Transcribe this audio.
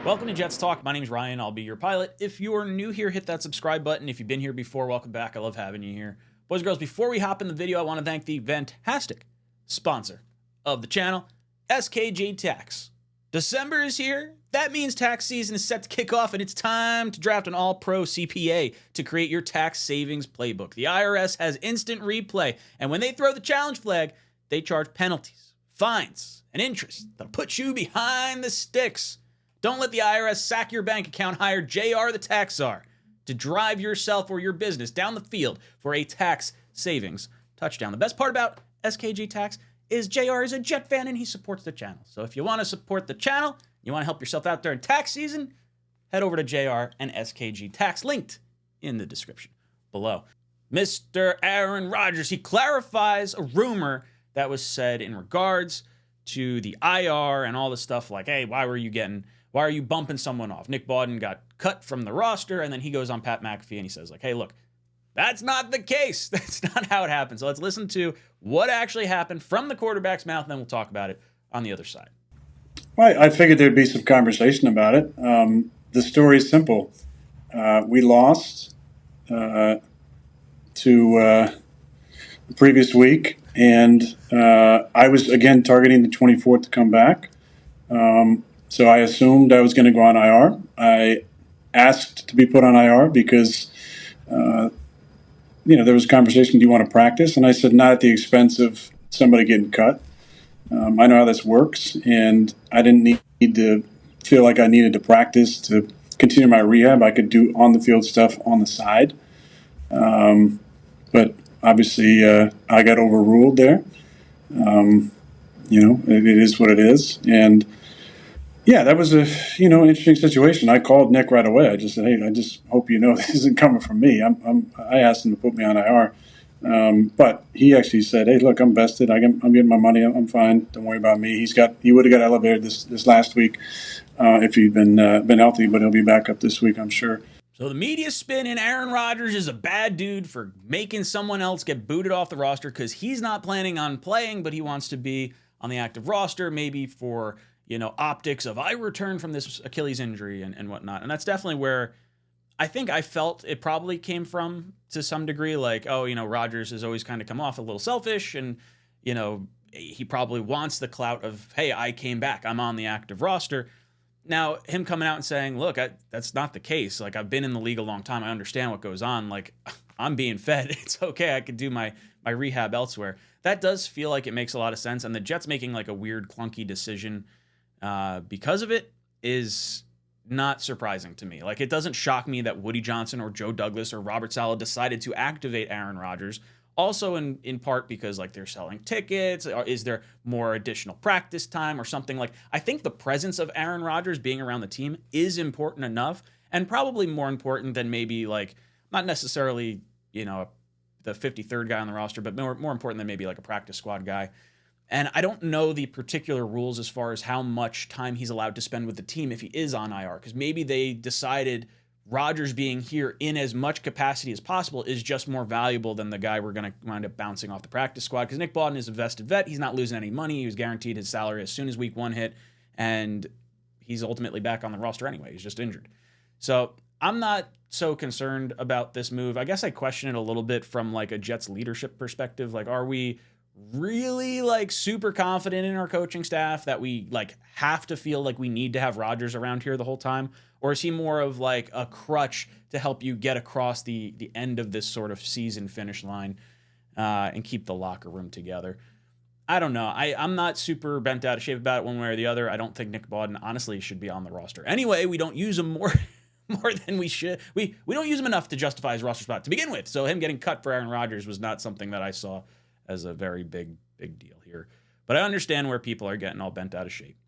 Welcome to Jets Talk. My name's Ryan. I'll be your pilot. If you're new here, hit that subscribe button. If you've been here before, welcome back. I love having you here. Boys and girls, before we hop in the video, I want to thank the fantastic sponsor of the channel, JR Tax. December is here. That means tax season is set to kick off, and it's time to draft an all-pro CPA to create your tax savings playbook. The IRS has instant replay, and when they throw the challenge flag, they charge penalties, fines, and interest that'll put you behind the sticks. Don't let the IRS sack your bank account. Hire JR the Tax Czar to drive yourself or your business down the field for a tax savings touchdown. The best part about SKG Tax is JR is a Jet fan and he supports the channel. So if you want to support the channel, you want to help yourself out during tax season, head over to JR and SKG Tax, linked in the description below. Mr. Aaron Rodgers, he clarifies a rumor that was said in regards to the IR and all the stuff like, hey, why are you bumping someone off? Nick Bawden got cut from the roster, and then he goes on Pat McAfee and he says, like, hey, look, that's not the case. That's not how it happened. So let's listen to what actually happened from the quarterback's mouth, and then we'll talk about it on the other side. Well, I figured there'd be some conversation about it. The story is simple. We lost to the previous week, and I was, again, targeting the 24th to come back. So I assumed I was going to go on IR. I asked to be put on IR because, there was conversation, do you want to practice? And I said, not at the expense of somebody getting cut. I know how this works, and I didn't need to feel like I needed to practice to continue my rehab. I could do on-the-field stuff on the side. But obviously, I got overruled there. It is what it is. And yeah, that was an interesting situation. I called Nick right away. I just said, hey, I just hope you know this isn't coming from me. I asked him to put me on IR. But he actually said, hey, look, I'm vested. I'm getting my money. I'm fine. Don't worry about me. He would have got elevated this last week if he'd been healthy, but he'll be back up this week, I'm sure. So the media spin in Aaron Rodgers is a bad dude for making someone else get booted off the roster because he's not planning on playing, but he wants to be on the active roster, maybe for, optics of I returned from this Achilles injury and whatnot. And that's definitely where I think I felt it probably came from to some degree, like, Rodgers has always kind of come off a little selfish and, he probably wants the clout of, hey, I came back. I'm on the active roster. Now, him coming out and saying, look, that's not the case. Like, I've been in the league a long time. I understand what goes on. Like, I'm being fed. It's okay. I could do my rehab elsewhere. That does feel like it makes a lot of sense. And the Jets making like a weird, clunky decision because of it is not surprising to me. Like, it doesn't shock me that Woody Johnson or Joe Douglas or Robert Saleh decided to activate Aaron Rodgers. Also in part because, like, they're selling tickets. Or is there more additional practice time or something? Like, I think the presence of Aaron Rodgers being around the team is important enough, and probably more important than maybe, like, not necessarily, the 53rd guy on the roster, but more important than maybe like a practice squad guy. And I don't know the particular rules as far as how much time he's allowed to spend with the team if he is on IR, because maybe they decided Rodgers being here in as much capacity as possible is just more valuable than the guy we're going to wind up bouncing off the practice squad, because Nick Bawden is a vested vet. He's not losing any money. He was guaranteed his salary as soon as week one hit, and he's ultimately back on the roster anyway. He's just injured. So I'm not so concerned about this move. I guess I question it a little bit from like a Jets leadership perspective. Like, are we really like super confident in our coaching staff that we like have to feel like we need to have Rodgers around here the whole time? Or is he more of like a crutch to help you get across the end of this sort of season finish line and keep the locker room together? I don't know. I'm not super bent out of shape about it one way or the other. I don't think Nick Bawden honestly should be on the roster. Anyway, we don't use him more than we should. We don't use him enough to justify his roster spot to begin with. So him getting cut for Aaron Rodgers was not something that I saw as a very big deal here. But I understand where people are getting all bent out of shape.